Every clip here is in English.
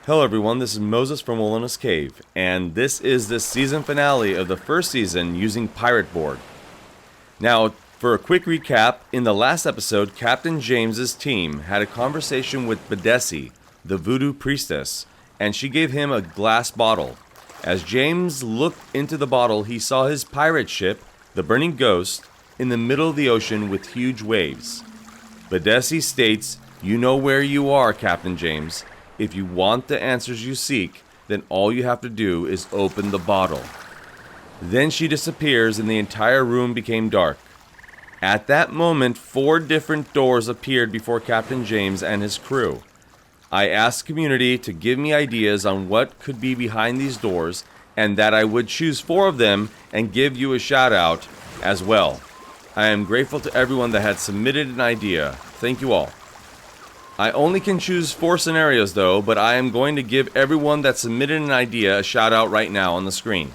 Hello everyone, this is Moses from Wilona's Cave, and this is the season finale of the first season using Pirate Board. Now, for a quick recap, in the last episode, Captain James's team had a conversation with Bedessi, the voodoo priestess, and she gave him a glass bottle. As James looked into the bottle, he saw his pirate ship, the Burning Ghost, in the middle of the ocean with huge waves. Bedessi states, "You know where you are, Captain James. If you want the answers you seek, then all you have to do is open the bottle." Then she disappears and the entire room became dark. At that moment, 4 different doors appeared before Captain James and his crew. I asked community to give me ideas on what could be behind these doors and that I would choose 4 of them and give you a shout out as well. I am grateful to everyone that had submitted an idea. Thank you all. I only can choose 4 scenarios though, but I am going to give everyone that submitted an idea a shout out right now on the screen.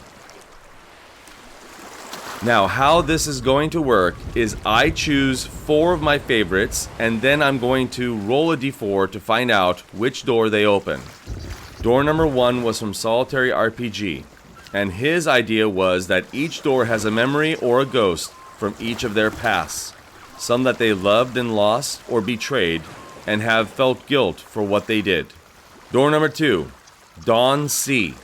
Now, how this is going to work is I choose 4 of my favorites, and then I'm going to roll a d4 to find out which door they open. Door number 1 was from Solitary RPG, and his idea was that each door has a memory or a ghost from each of their pasts, some that they loved and lost or betrayed, and have felt guilt for what they did. Door number 2, Dawn C.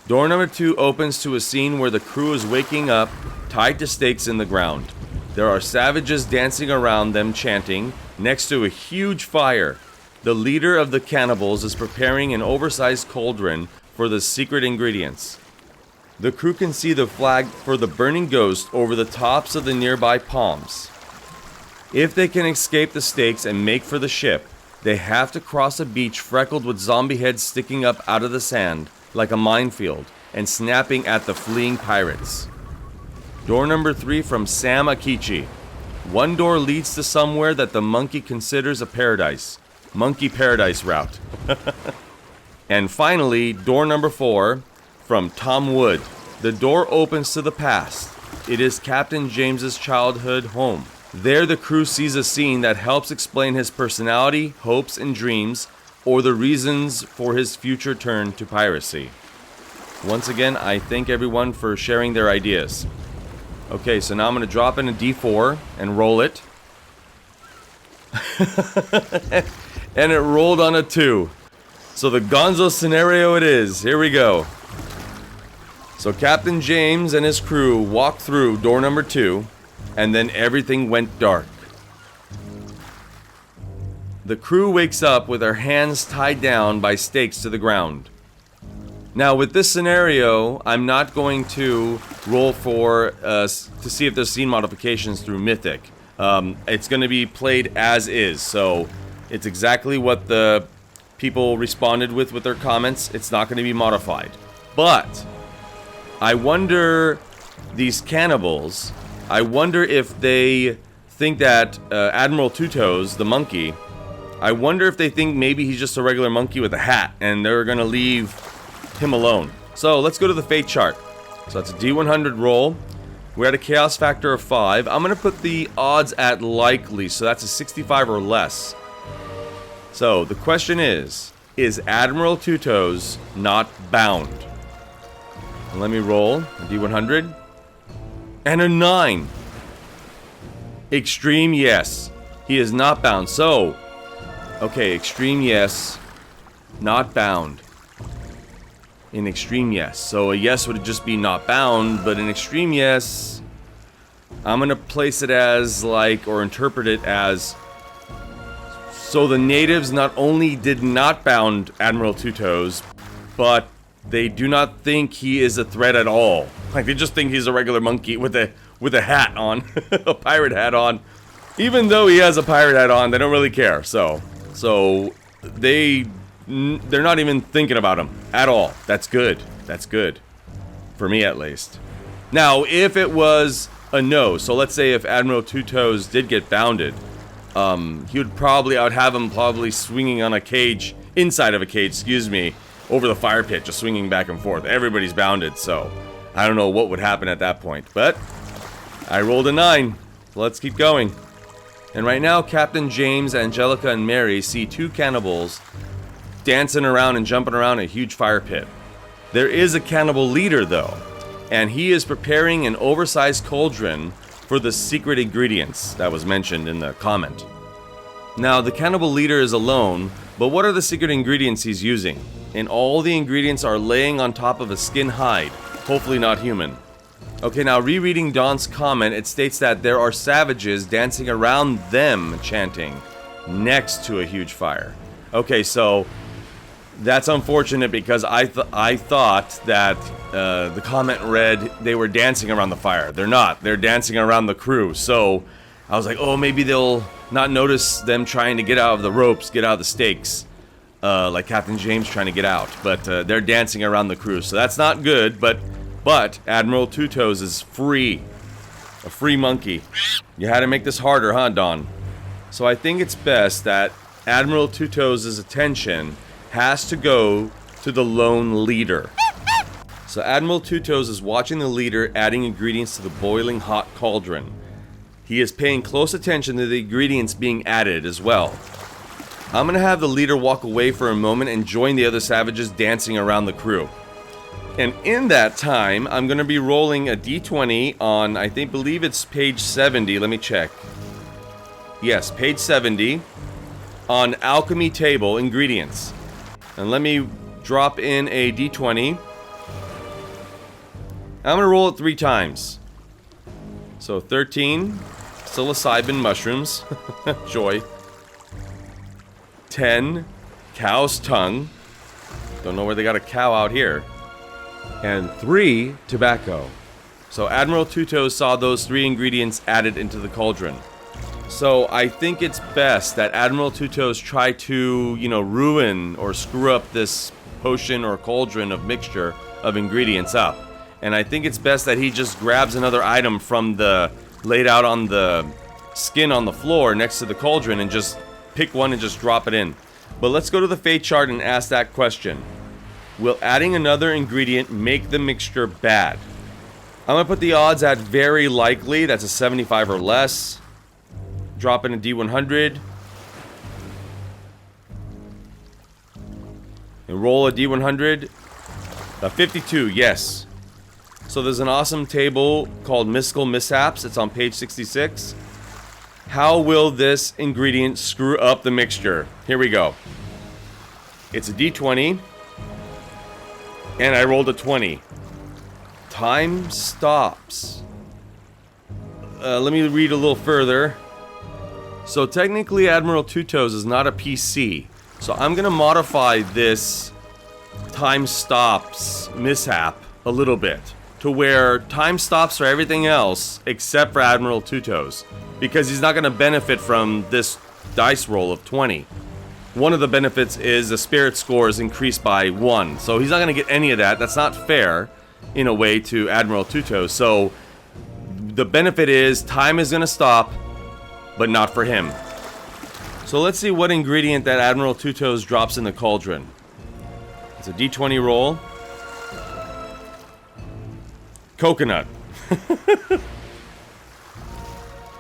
Door number 2 opens to a scene where the crew is waking up, tied to stakes in the ground. There are savages dancing around them chanting, next to a huge fire. The leader of the cannibals is preparing an oversized cauldron for the secret ingredients. The crew can see the flag for the Burning Ghost over the tops of the nearby palms. If they can escape the stakes and make for the ship, they have to cross a beach freckled with zombie heads sticking up out of the sand like a minefield and snapping at the fleeing pirates. Door number 3 from Sam Akichi. One door leads to somewhere that the monkey considers a paradise. Monkey Paradise route. And finally, door number 4 from Tom Wood. The door opens to the past. It is Captain James's childhood home. There the crew sees a scene that helps explain his personality, hopes, and dreams, or the reasons for his future turn to piracy. Once again, I thank everyone for sharing their ideas. Okay, so now I'm going to drop in a d4 and roll it. And it rolled on a 2. So the Gonzo scenario it is. Here we go. So Captain James and his crew walked through door number 2. And then everything went dark. The crew wakes up with their hands tied down by stakes to the ground. Now, with this scenario, I'm not going to roll for to see if there's scene modifications through Mythic. It's going to be played as is, so it's exactly what the people responded with their comments. It's not going to be modified. But I wonder, these cannibals, I wonder if they think that Admiral Two Toes, the monkey, I wonder if they think maybe he's just a regular monkey with a hat and they're going to leave him alone. So let's go to the fate chart. So that's a D100 roll. We're at a chaos factor of 5. I'm going to put the odds at likely, so that's a 65 or less. So the question is Admiral Two Toes not bound? And let me roll a D100. And a 9. Extreme yes. He is not bound. So, okay, extreme yes. Not bound. In extreme yes. So a yes would just be not bound, but an extreme yes, I'm going to place it as like, or interpret it as, so the natives not only did not bound Admiral Two Toes, but they do not think he is a threat at all. Like, they just think he's a regular monkey with a hat on, a pirate hat on. Even though he has a pirate hat on, they don't really care. So they're not even thinking about him at all. That's good. That's good. For me, at least. Now, if it was a no, so let's say if Admiral Two Toes did get bounded, I would have him probably swinging on a cage, inside of a cage, over the fire pit, just swinging back and forth. Everybody's bounded, so I don't know what would happen at that point. But I rolled a 9. Let's keep going. And right now, Captain James, Angelica, and Mary see 2 cannibals dancing around and jumping around a huge fire pit. There is a cannibal leader though, and he is preparing an oversized cauldron for the secret ingredients that was mentioned in the comment. Now, the cannibal leader is alone, but what are the secret ingredients he's using? And all the ingredients are laying on top of a skin hide, hopefully not human. Okay, now rereading Don's comment, it states that there are savages dancing around them chanting next to a huge fire. Okay, so that's unfortunate because I thought that the comment read they were dancing around the fire. They're not. They're dancing around the crew. So I was like, oh, maybe they'll not notice them trying to get out of the ropes, get out of the stakes, like Captain James trying to get out. But they're dancing around the crew, so that's not good. But Admiral Two Toes is free, a free monkey. You had to make this harder, huh, Don? So I think it's best that Admiral Two Toes' attention has to go to the lone leader. So Admiral Two Toes is watching the leader adding ingredients to the boiling hot cauldron. He is paying close attention to the ingredients being added as well. I'm gonna have the leader walk away for a moment and join the other savages dancing around the crew. And in that time, I'm gonna be rolling a d20 on, believe it's page 70, let me check. Yes, page 70, on alchemy table ingredients. And let me drop in a d20. I'm gonna roll it 3 times. So 13, psilocybin mushrooms, joy. 10, cow's tongue. Don't know where they got a cow out here. And 3, tobacco. So Admiral Two Toes saw those 3 ingredients added into the cauldron. So I think it's best that Admiral Two Toes try to, ruin or screw up this potion or cauldron of mixture of ingredients up. And I think it's best that he just grabs another item from the laid out on the skin on the floor next to the cauldron and just pick one and just drop it in. But let's go to the fate chart and ask that question. Will adding another ingredient make the mixture bad? I'm going to put the odds at very likely. That's a 75 or less. Drop in a D100. And roll a D100. A 52, yes. So there's an awesome table called Mystical Mishaps. It's on page 66. How will this ingredient screw up the mixture? Here we go. It's a D20. And I rolled a 20. Time stops. Let me read a little further. So technically Admiral Two Toes is not a PC. So I'm going to modify this time stops mishap a little bit. To where time stops for everything else except for Admiral Two Toes. Because he's not going to benefit from this dice roll of 20. One of the benefits is the spirit score is increased by 1. So he's not going to get any of that. That's not fair, in a way, to Admiral Two Toes. So the benefit is time is going to stop, but not for him. So let's see what ingredient that Admiral Two Toes drops in the cauldron. It's a D20 roll. Coconut.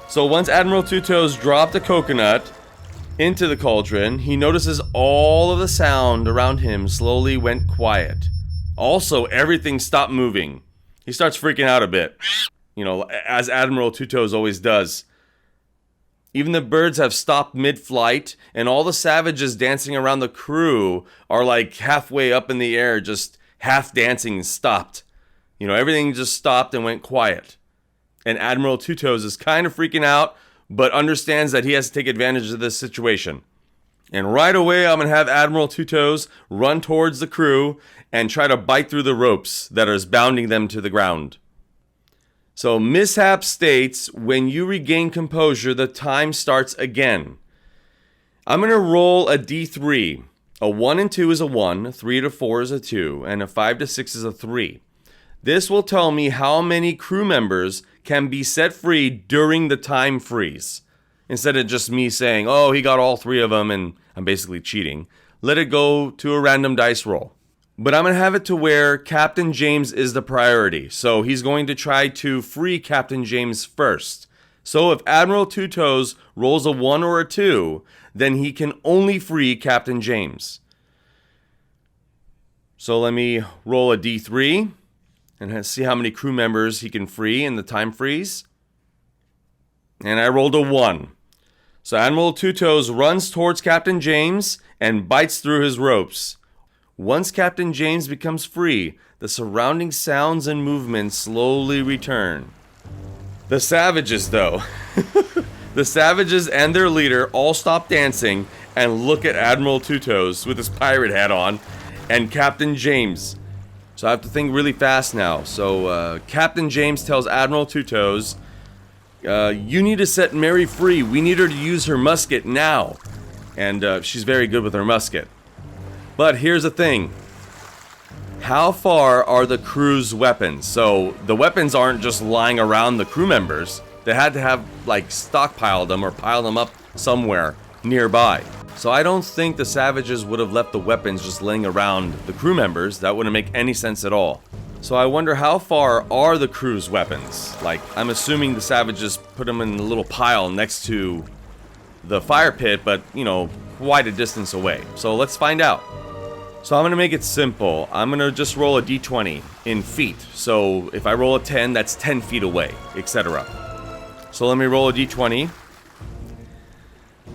So once Admiral Two Toes dropped a coconut into the cauldron, he notices all of the sound around him slowly went quiet. Also, everything stopped moving. He starts freaking out a bit. As Admiral Two Toes always does. Even the birds have stopped mid-flight, and all the savages dancing around the crew are like halfway up in the air, just half dancing and stopped. Everything just stopped and went quiet. And Admiral Two Toes is kind of freaking out, but understands that he has to take advantage of this situation. And right away, I'm going to have Admiral Two Toes run towards the crew and try to bite through the ropes that are bounding them to the ground. So Mishap states, when you regain composure, the time starts again. I'm going to roll a D3. A 1 and 2 is a 1, a 3 to 4 is a 2, and a 5 to 6 is a 3. This will tell me how many crew members can be set free during the time freeze. Instead of just me saying, oh, he got all 3 of them and I'm basically cheating. Let it go to a random dice roll. But I'm going to have it to where Captain James is the priority. So he's going to try to free Captain James first. So if Admiral Two Toes rolls a 1 or a 2, then he can only free Captain James. So let me roll a d3 and see how many crew members he can free in the time freeze. And I rolled a 1. So Admiral Two Toes runs towards Captain James and bites through his ropes. Once Captain James becomes free, the surrounding sounds and movements slowly return. The savages, though. The savages and their leader all stop dancing and look at Admiral Two Toes with his pirate hat on and Captain James. So I have to think really fast now. So Captain James tells Admiral Two Toes, you need to set Mary free. We need her to use her musket now. And she's very good with her musket. But here's the thing. How far are the crew's weapons? So the weapons aren't just lying around the crew members. They had to have, like, stockpiled them or piled them up somewhere nearby. So I don't think the savages would have left the weapons just laying around the crew members. That wouldn't make any sense at all. So I wonder how far are the crew's weapons? Like, I'm assuming the savages put them in a little pile next to the fire pit, but, you know, quite a distance away. So let's find out. So I'm going to make it simple. I'm going to just roll a d20 in feet. So if I roll a 10, that's 10 feet away, etc. So let me roll a d20.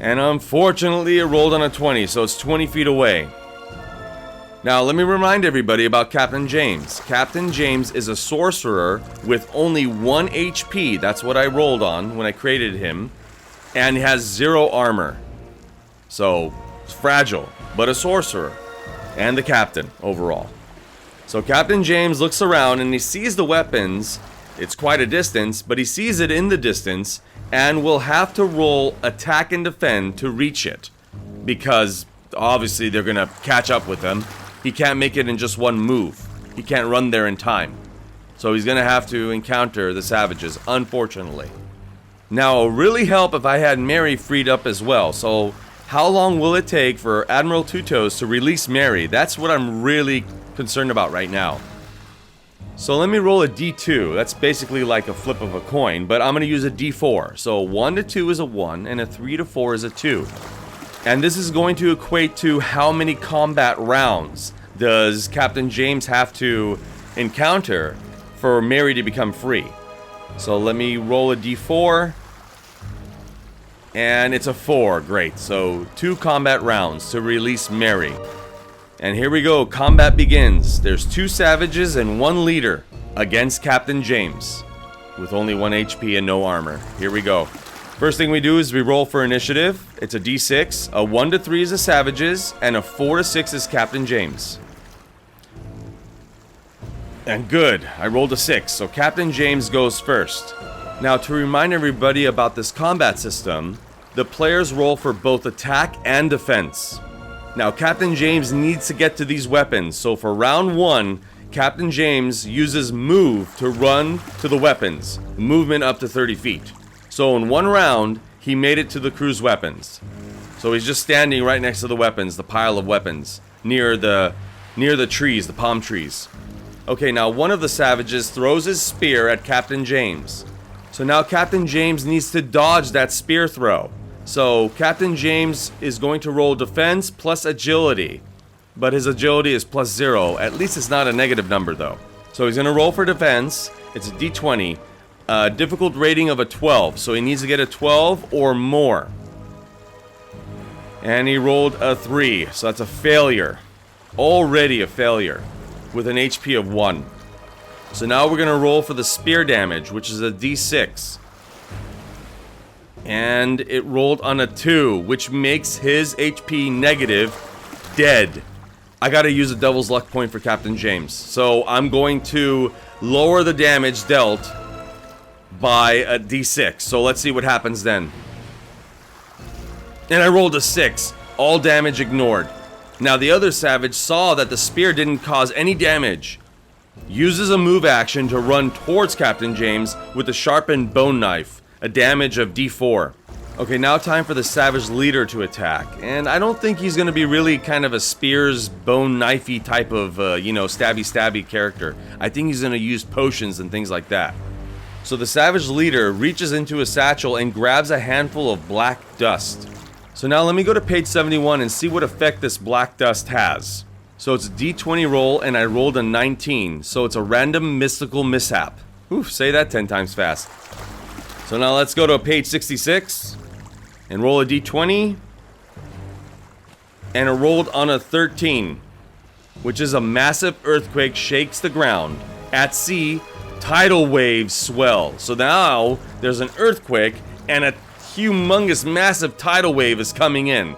And unfortunately, it rolled on a 20, so it's 20 feet away. Now, let me remind everybody about Captain James. Captain James is a sorcerer with only 1 HP. That's what I rolled on when I created him. And he has 0 armor. So, it's fragile, but a sorcerer. And the captain, overall. So Captain James looks around and he sees the weapons. It's quite a distance, but he sees it in the distance and will have to roll attack and defend to reach it. Because, obviously, they're going to catch up with him. He can't make it in just one move. He can't run there in time. So he's going to have to encounter the savages, unfortunately. Now, it would really help if I had Mary freed up as well. So, how long will it take for Admiral Two Toes to release Mary? That's what I'm really concerned about right now. So let me roll a d2. That's basically like a flip of a coin, but I'm going to use a d4. So 1 to 2 is a 1, and a 3 to 4 is a 2. And this is going to equate to how many combat rounds does Captain James have to encounter for Mary to become free. So let me roll a d4. And it's a 4. Great. So 2 combat rounds to release Mary. And here we go. Combat begins. There's 2 savages and 1 leader against Captain James with only 1 HP and no armor. Here we go. First thing we do is we roll for initiative. It's a d6. A 1 to 3 is the savages, and a 4 to 6 is Captain James. And good. I rolled a 6. So Captain James goes first. Now, to remind everybody about this combat system, the players roll for both attack and defense. Now, Captain James needs to get to these weapons, so for round 1, Captain James uses move to run to the weapons, movement up to 30 feet. So in 1 round, he made it to the crew's weapons. So he's just standing right next to the weapons, the pile of weapons, near the trees, the palm trees. Okay, now one of the savages throws his spear at Captain James. So now Captain James needs to dodge that spear throw. So Captain James is going to roll defense plus agility. But his agility is plus 0. At least it's not a negative number though. So he's going to roll for defense. It's a d20. Difficult rating of a 12. So he needs to get a 12 or more. And he rolled a 3. So that's a failure. Already a failure. With an HP of 1. So now we're going to roll for the spear damage, which is a d6. And it rolled on a 2, which makes his HP negative, dead. I got to use a devil's luck point for Captain James. So I'm going to lower the damage dealt by a d6. So let's see what happens then. And I rolled a 6. All damage ignored. Now the other savage saw that the spear didn't cause any damage. Uses a move action to run towards Captain James with a sharpened bone knife, a damage of d4. Okay, now time for the savage leader to attack, and I don't think he's going to be really kind of a spears, bone knifey type of, stabby character. I think he's going to use potions and things like that. So the savage leader reaches into a satchel and grabs a handful of black dust. So now let me go to page 71 and see what effect this black dust has. So it's a d20 roll, and I rolled a 19. So it's a random mystical mishap. Oof, say that 10 times fast. So now let's go to page 66 and roll a d20. And it rolled on a 13, which is a massive earthquake shakes the ground. At sea, tidal waves swell. So now there's an earthquake and a humongous massive tidal wave is coming in,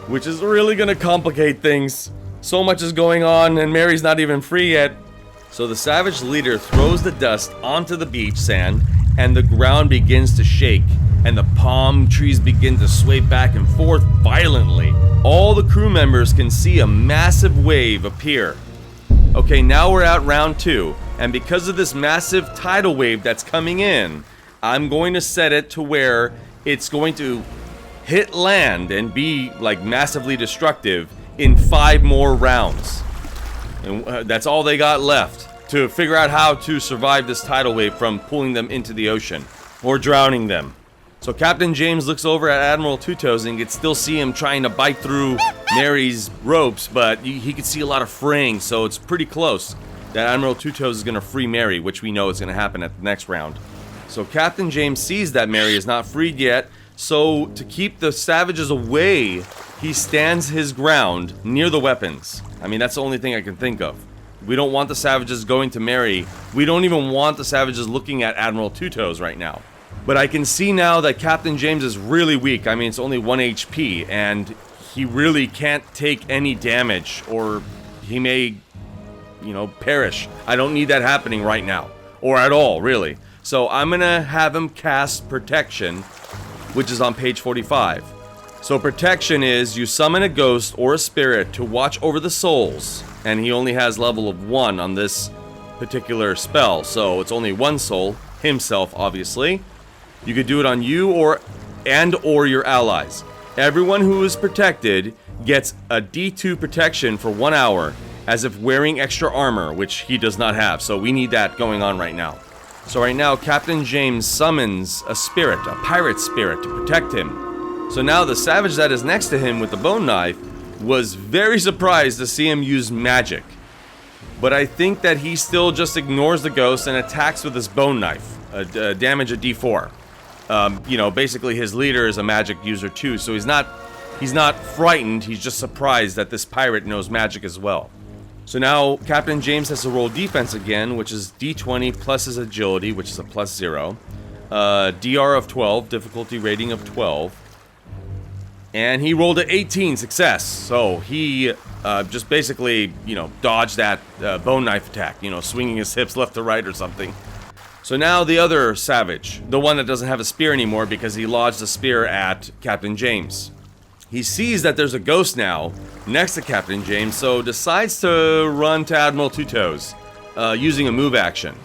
which is really gonna complicate things. So much is going on and Mary's not even free yet. So the savage leader throws the dust onto the beach sand and the ground begins to shake and the palm trees begin to sway back and forth violently. All the crew members can see a massive wave appear. Okay, now we're at round 2, and because of this massive tidal wave that's coming in, I'm going to set it to where it's going to hit land and be like massively destructive in 5 more rounds. And that's all they got left to figure out how to survive this tidal wave from pulling them into the ocean or drowning them. So Captain James looks over at Admiral Two Toes and you can still see him trying to bite through Mary's ropes, but he can see a lot of fraying, so it's pretty close that Admiral Two Toes is going to free Mary, which we know is going to happen at the next round. So Captain James sees that Mary is not freed yet, so to keep the savages away, he stands his ground near the weapons. I mean, that's the only thing I can think of. We don't want the savages going to Mary. We don't even want the savages looking at Admiral Two Toes right now. But I can see now that Captain James is really weak. I mean, it's only 1 HP, and he really can't take any damage, or he may, perish. I don't need that happening right now, or at all, really. So I'm gonna have him cast Protection, which is on page 45. So Protection is you summon a ghost or a spirit to watch over the souls, and he only has level of 1 on this particular spell, so it's only 1 soul, himself, obviously. You could do it on you or your allies. Everyone who is protected gets a D2 protection for 1 hour, as if wearing extra armor, which he does not have, so we need that going on right now. So right now, Captain James summons a spirit, a pirate spirit, to protect him. So now the savage that is next to him with the bone knife was very surprised to see him use magic. But I think that he still just ignores the ghost and attacks with his bone knife, damage a D4. Basically his leader is a magic user too, so he's not frightened, he's just surprised that this pirate knows magic as well. So now Captain James has to roll defense again, which is D20 plus his agility, which is a +0. DR of 12, difficulty rating of 12. And he rolled an 18, success. So he just basically, dodged that bone knife attack, swinging his hips left to right or something. So now the other savage, the one that doesn't have a spear anymore because he lodged a spear at Captain James. He sees that there's a ghost now next to Captain James, so decides to run to Admiral Two Toes, using a move action.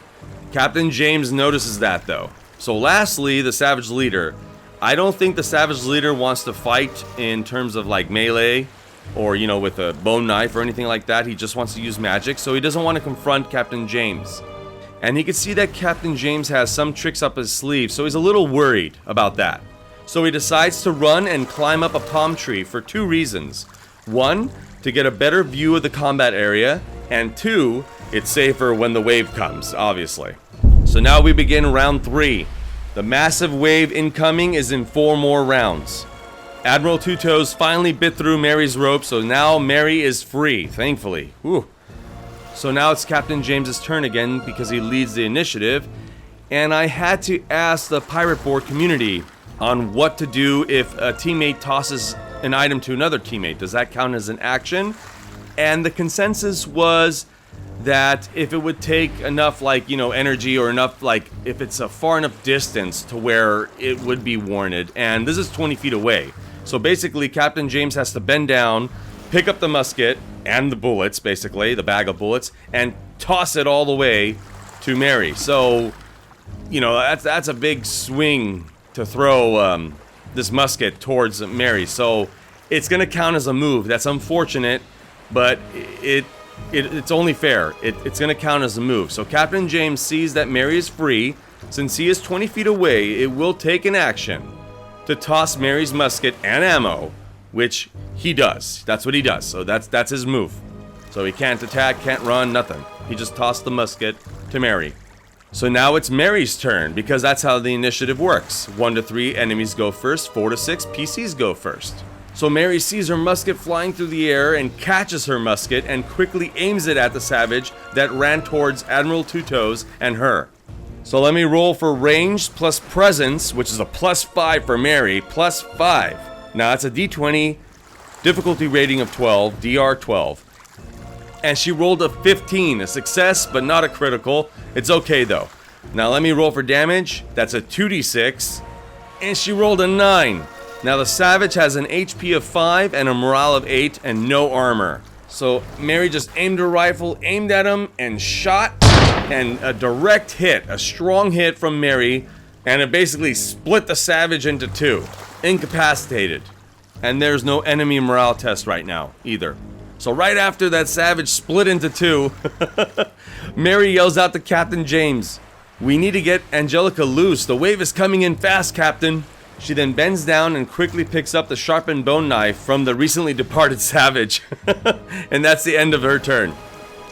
Captain James notices that though. So lastly, the savage leader. I don't think the savage leader wants to fight in terms of like melee or, with a bone knife or anything like that. He just wants to use magic, so he doesn't want to confront Captain James. And he can see that Captain James has some tricks up his sleeve, so he's a little worried about that. So he decides to run and climb up a palm tree for 2 reasons. 1, to get a better view of the combat area, and 2, it's safer when the wave comes, obviously. So now we begin round 3. The massive wave incoming is in 4 more rounds. Admiral Two Toes finally bit through Mary's rope, so now Mary is free, thankfully. Whew. So now it's Captain James's turn again because he leads the initiative, and I had to ask the pirate board community on what to do if a teammate tosses an item to another teammate. Does that count as an action? And the consensus was that if it would take enough energy or enough if it's a far enough distance to where it would be warranted, and this is 20 feet away. So basically Captain James has to bend down, pick up the musket and the bullets, basically the bag of bullets, and toss it all the way to Mary. So that's a big swing to throw this musket towards Mary, so it's gonna count as a move. That's unfortunate, but it's only fair. It's gonna count as a move. So Captain James sees that Mary is free. Since he is 20 feet away, it will take an action to toss Mary's musket and ammo, which he does. That's what he does. So that's his move. So he can't attack, can't run, nothing. He just tossed the musket to Mary. So now it's Mary's turn, because that's how the initiative works. 1 to 3 enemies go first, 4 to 6 PCs go first. So Mary sees her musket flying through the air and catches her musket and quickly aims it at the savage that ran towards Admiral Two Toes and her. So let me roll for range plus presence, which is a +5 for Mary, +5. Now it's a d20, difficulty rating of 12, DR 12. And she rolled a 15, a success, but not a critical. It's okay though. Now let me roll for damage. That's a 2d6. And she rolled a 9. Now the savage has an HP of 5 and a morale of 8 and no armor. So Mary just aimed her rifle, aimed at him, and shot. And a direct hit, a strong hit from Mary. And it basically split the savage into 2. Incapacitated. And there's no enemy morale test right now either. So right after that savage split into 2, Mary yells out to Captain James, "We need to get Angelica loose. The wave is coming in fast, Captain." She then bends down and quickly picks up the sharpened bone knife from the recently departed savage. And that's the end of her turn.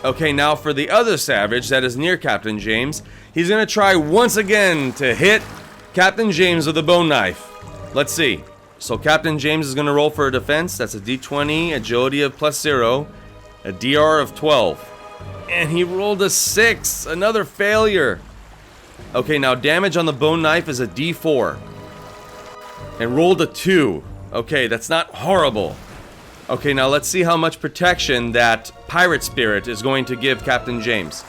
Okay, now for the other savage that is near Captain James, he's going to try once again to hit Captain James with a bone knife. Let's see. So Captain James is going to roll for a defense. That's a d20, agility of +0, a DR of 12. And he rolled a 6, another failure. Okay, now damage on the bone knife is a d4. And rolled a 2. Okay, that's not horrible. Okay, now let's see how much protection that pirate spirit is going to give Captain James.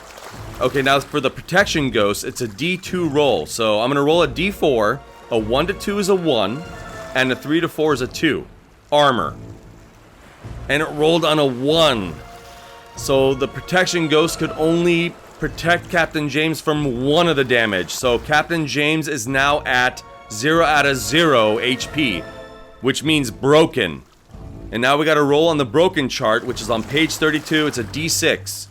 Okay, now for the protection ghost, it's a d2 roll. So I'm going to roll a d4. A 1 to 2 is a 1. And a 3 to 4 is a 2. Armor. And it rolled on a 1. So the protection ghost could only protect Captain James from 1 of the damage. So Captain James is now at 0 out of 0 HP, which means broken. And now we got to roll on the broken chart, which is on page 32. It's a d6.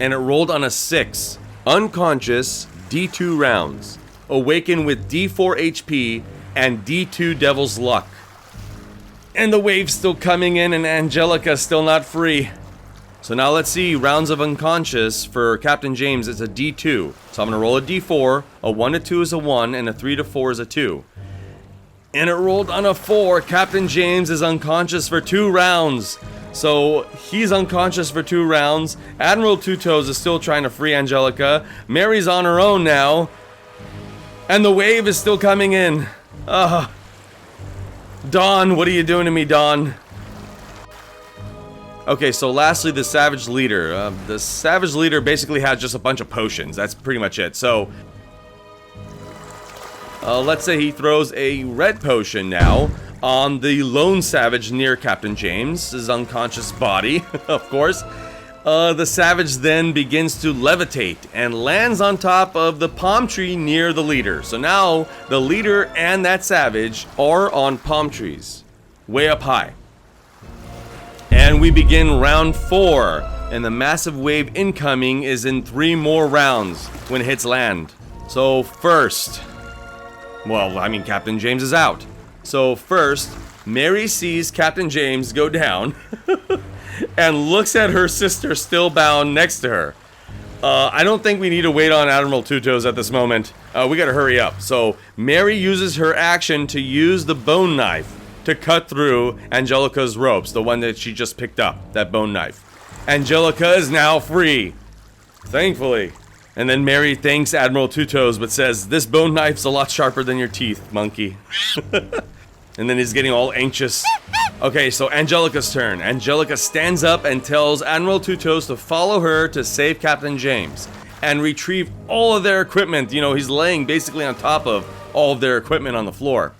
And it rolled on a 6. Unconscious, d2 rounds. Awaken with d4 HP and d2 Devil's Luck. And the wave's still coming in and Angelica's still not free. So now let's see, rounds of unconscious for Captain James is a d2. So I'm going to roll a d4, a 1 to 2 is a 1, and a 3 to 4 is a 2. And it rolled on a 4. Captain James is unconscious for 2 rounds. So he's unconscious for 2 rounds. Admiral Two Toes is still trying to free Angelica. Mary's on her own now. And the wave is still coming in. Dawn, what are you doing to me, Dawn? Okay, so lastly, the Savage Leader. The Savage Leader basically has just a bunch of potions. That's pretty much it. So, let's say he throws a red potion now on the lone savage near Captain James' unconscious body, of course. The savage then begins to levitate and lands on top of the palm tree near the leader. So now the leader and that savage are on palm trees, way up high. And we begin round 4, and the massive wave incoming is in 3 more rounds when it hits land. So first, Captain James is out. So first, Mary sees Captain James go down and looks at her sister still bound next to her. I don't think we need to wait on Admiral Two Toes at this moment. We gotta hurry up. So Mary uses her action to use the bone knife to cut through Angelica's ropes, the one that she just picked up, that bone knife. Angelica is now free, thankfully. And then Mary thanks Admiral Two Toes, but says, "This bone knife's a lot sharper than your teeth, monkey." And then he's getting all anxious. Okay, so Angelica's turn. Angelica stands up and tells Admiral Two Toes to follow her to save Captain James and retrieve all of their equipment. You know, he's laying basically on top of all of their equipment on the floor.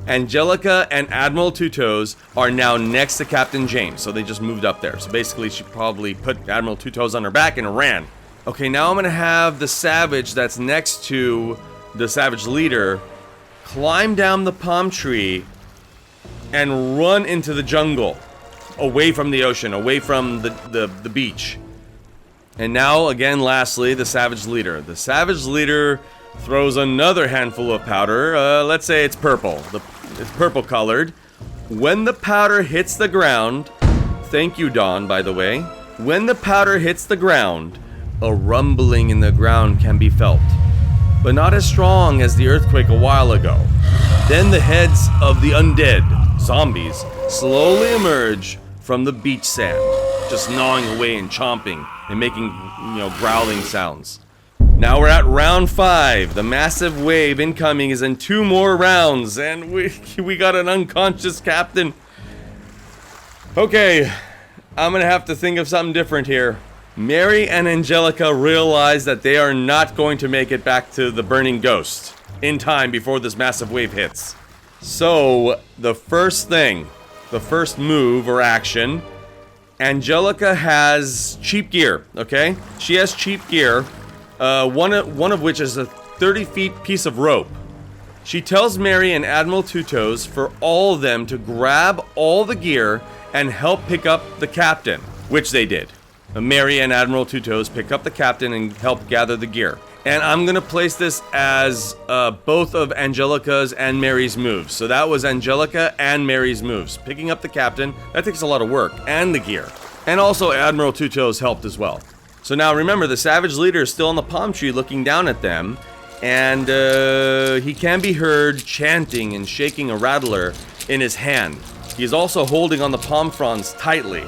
Angelica and Admiral Two Toes are now next to Captain James, so they just moved up there. So basically, she probably put Admiral Two Toes on her back and ran. Okay, now I'm gonna have the savage that's next to the savage leader climb down the palm tree and run into the jungle, away from the ocean, away from the beach. And now, again, lastly, the savage leader. The savage leader throws another handful of powder. Let's say it's purple. It's purple colored. When the powder hits the ground, Thank you, Dawn, by the way. When the powder hits the ground, a rumbling in the ground can be felt, but not as strong as the earthquake a while ago. Then the heads of the undead, zombies, slowly emerge from the beach sand, just gnawing away and chomping and making, growling sounds. Now we're at round 5. The massive wave incoming is in 2 more rounds, and we got an unconscious captain. Okay, I'm gonna have to think of something different here. Mary and Angelica realize that they are not going to make it back to the burning ghost in time before this massive wave hits. So, the first move or action, Angelica has cheap gear, okay? She has cheap gear, one of which is a 30 feet piece of rope. She tells Mary and Admiral Two-Toes for all of them to grab all the gear and help pick up the captain, which they did. Mary and Admiral Two-Toes pick up the captain and help gather the gear. And I'm gonna place this as both of Angelica's and Mary's moves. So that was Angelica and Mary's moves. Picking up the captain, that takes a lot of work, and the gear. And also Admiral Two-Toes helped as well. So now remember, the Savage Leader is still on the palm tree looking down at them, and he can be heard chanting and shaking a rattler in his hand. He's also holding on the palm fronds tightly.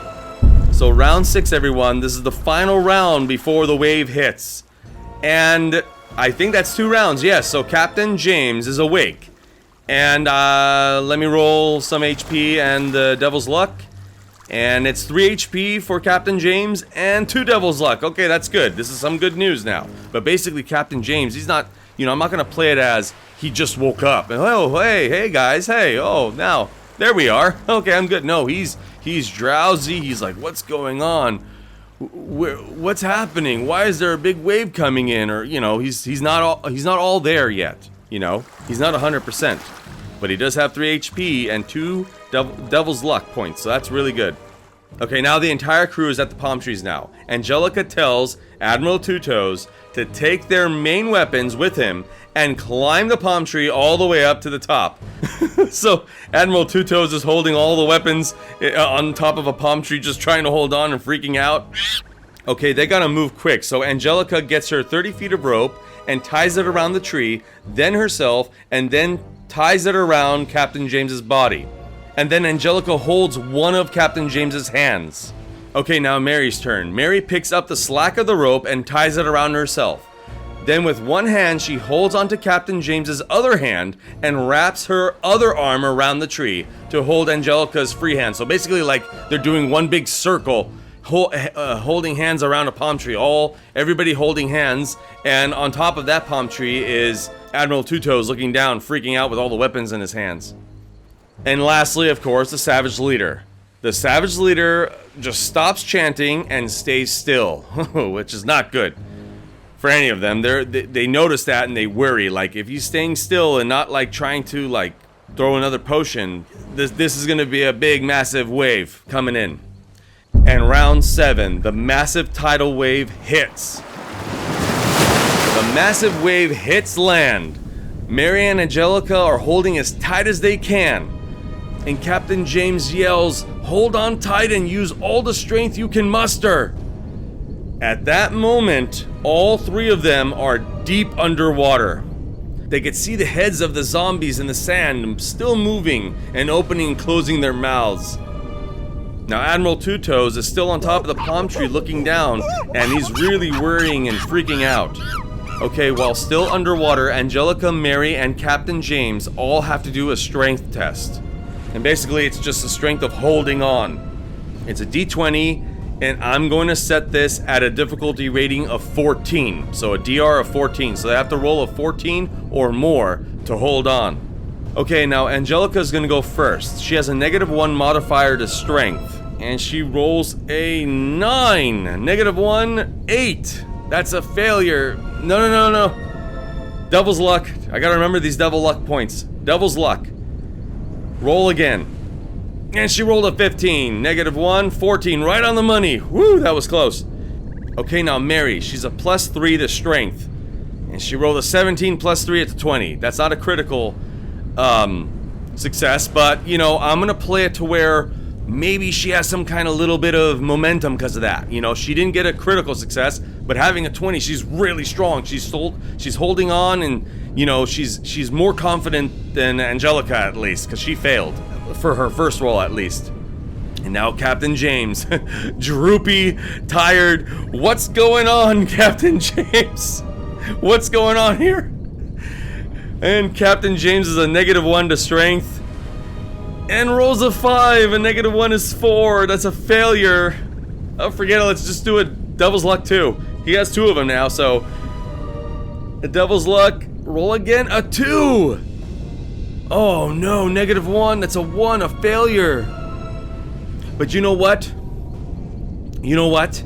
So round 6, everyone, this is the final round before the wave hits. And I think that's 2 rounds, yes, so Captain James is awake. And let me roll some HP and Devil's Luck. And it's 3 HP for Captain James and 2 Devil's Luck. Okay, that's good. This is some good news now. But basically, Captain James, he's not, I'm not going to play it as he just woke up. And, oh, hey guys, hey, oh, now, there we are. Okay, I'm good. No, he's drowsy. He's like, what's going on? What's happening? Why is there a big wave coming in? Or, he's not all there yet. He's not 100%. But he does have 3 HP and 2 Devil's Luck points, so that's really good. Okay, now the entire crew is at the palm trees now. Angelica tells Admiral Two-Toes to take their main weapons with him and climb the palm tree all the way up to the top. So Admiral Two-Toes is holding all the weapons on top of a palm tree, just trying to hold on and freaking out. Okay, they gotta move quick, so Angelica gets her 30 feet of rope and ties it around the tree, then herself, and then ties it around Captain James's body. And then Angelica holds one of Captain James's hands. Okay, now Mary's turn. Mary picks up the slack of the rope and ties it around herself. Then with one hand, she holds onto Captain James's other hand and wraps her other arm around the tree to hold Angelica's free hand. So basically, like, they're doing one big circle, holding hands around a palm tree. Everybody holding hands, and on top of that palm tree is Admiral Two-Toes looking down, freaking out with all the weapons in his hands. And lastly, of course, the Savage Leader. The Savage Leader just stops chanting and stays still, which is not good for any of them. They notice that and they worry. Like, if he's staying still and not like trying to like throw another potion, this is gonna be a big, massive wave coming in. And round 7, the massive tidal wave hits. The massive wave hits land. Mary and Angelica are holding as tight as they can. And Captain James yells, "Hold on tight and use all the strength you can muster." At that moment, all 3 of them are deep underwater. They could see the heads of the zombies in the sand still moving and opening and closing their mouths. Now Admiral Two-Toes is still on top of the palm tree looking down, and he's really worrying and freaking out. Okay, while still underwater, Angelica, Mary, and Captain James all have to do a strength test. And basically, it's just the strength of holding on. It's a D20, and I'm going to set this at a difficulty rating of 14. So a DR of 14. So they have to roll a 14 or more to hold on. Okay, now Angelica's going to go first. She has a -1 modifier to strength. And she rolls a 9. -1, 8. That's a failure. No. Devil's Luck. I gotta remember these Devil Luck points. Devil's Luck. Roll again. And she rolled a 15. -1, 14. Right on the money. Woo, that was close. Okay, now Mary. She's a +3 to strength. And she rolled a 17 +3 at 20. That's not a critical success, but, I'm gonna play it to where maybe she has some kind of little bit of momentum because of that. You know, she didn't get a critical success, but having a 20, she's really strong. She's holding on, and you know, she's more confident than Angelica, at least, because she failed for her first roll at least. And now Captain James, droopy, tired. What's going on, Captain James? What's going on here? And Captain James is a -1 to strength. And rolls a 5, a -1 is 4. That's a failure. Oh, forget it, let's just do a Devil's Luck 2. He has 2 of them now, so... A Devil's Luck, roll again, a 2! Oh no, -1, that's a 1, a failure. But you know what? You know what?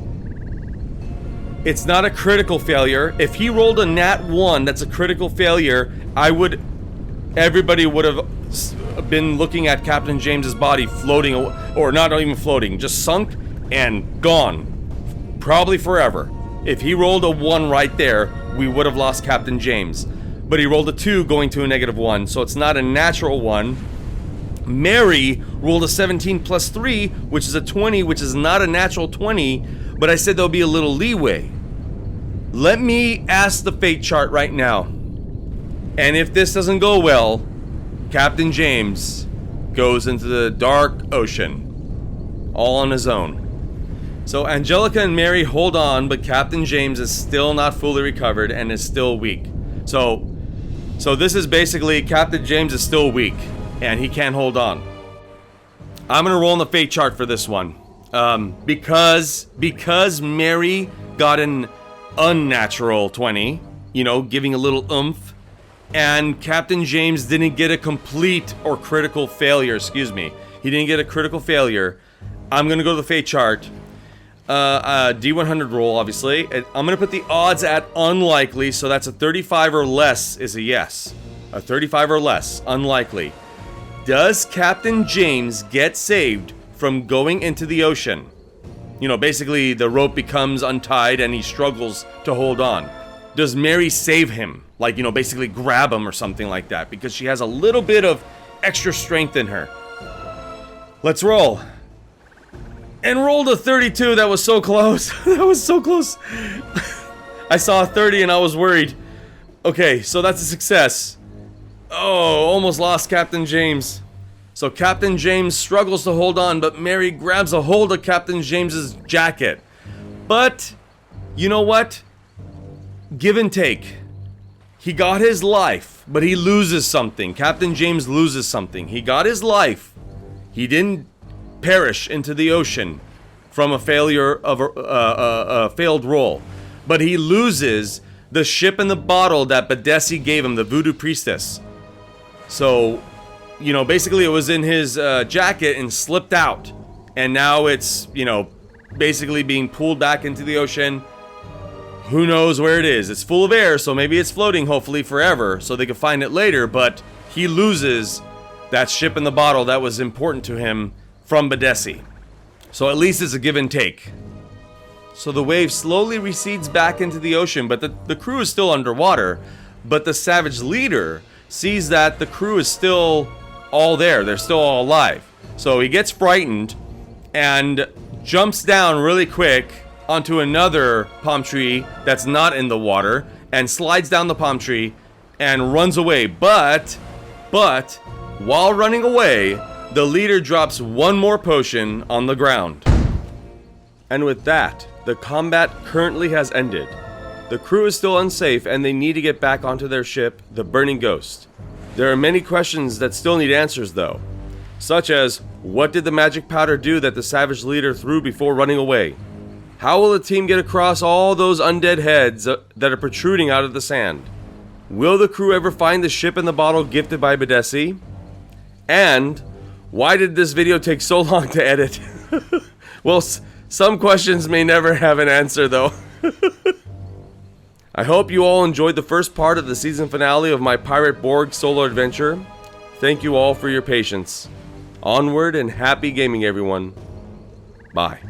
It's not a critical failure. If he rolled a nat 1, that's a critical failure, everybody would have been looking at Captain James's body floating, or not even floating, just sunk and gone. Probably forever. If he rolled a 1 right there, we would have lost Captain James. But he rolled a 2 going to a -1, so it's not a natural 1. Mary rolled a 17 plus 3, which is a 20, which is not a natural 20, but I said there'll be a little leeway. Let me ask the fate chart right now. And if this doesn't go well, Captain James goes into the dark ocean, all on his own. So Angelica and Mary hold on, but Captain James is still not fully recovered and is still weak. So this is basically Captain James is still weak, and he can't hold on. I'm gonna roll in the fate chart for this one, because Mary got an unnatural 20, you know, giving a little oomph. And Captain James didn't get a complete or critical failure, excuse me. He didn't get a critical failure. I'm gonna go to the fate chart. D100 roll, obviously. I'm gonna put the odds at unlikely, so that's a 35 or less is a yes. A 35 or less, unlikely. Does Captain James get saved from going into the ocean? You know, basically the rope becomes untied and he struggles to hold on. Does Mary save him? Like, you know, basically grab him or something like that, because she has a little bit of extra strength in her. Let's roll. And rolled a 32. That was so close. That was so close. I saw a 30 and I was worried. Okay, so that's a success. Oh, almost lost Captain James. So Captain James struggles to hold on, but Mary grabs a hold of Captain James's jacket. But, you know what? Give and take. He got his life, but he loses something. Captain James loses something. He got his life. He didn't perish into the ocean from a failure of a failed roll, but he loses the ship in the bottle that Badessi gave him, the voodoo priestess. So, you know, basically it was in his jacket and slipped out, and now it's, you know, basically being pulled back into the ocean. Who knows where it is? It's full of air, so maybe it's floating, hopefully forever, so they can find it later, but he loses that ship in the bottle that was important to him from Badessi. So at least it's a give and take. So the wave slowly recedes back into the ocean, but the crew is still underwater, but the savage leader sees that the crew is still all there. They're still all alive. So he gets frightened and jumps down really quick onto another palm tree that's not in the water and slides down the palm tree and runs away. But while running away, the leader drops one more potion on the ground. And with that, the combat currently has ended. The crew is still unsafe and they need to get back onto their ship, the Burning Ghost. There are many questions that still need answers though, such as, what did the magic powder do that the savage leader threw before running away? How will the team get across all those undead heads that are protruding out of the sand? Will the crew ever find the ship in the bottle gifted by Badessi? And why did this video take so long to edit? Well, some questions may never have an answer though. I hope you all enjoyed the first part of the season finale of my Pirate Borg solo adventure. Thank you all for your patience. Onward and happy gaming, everyone. Bye.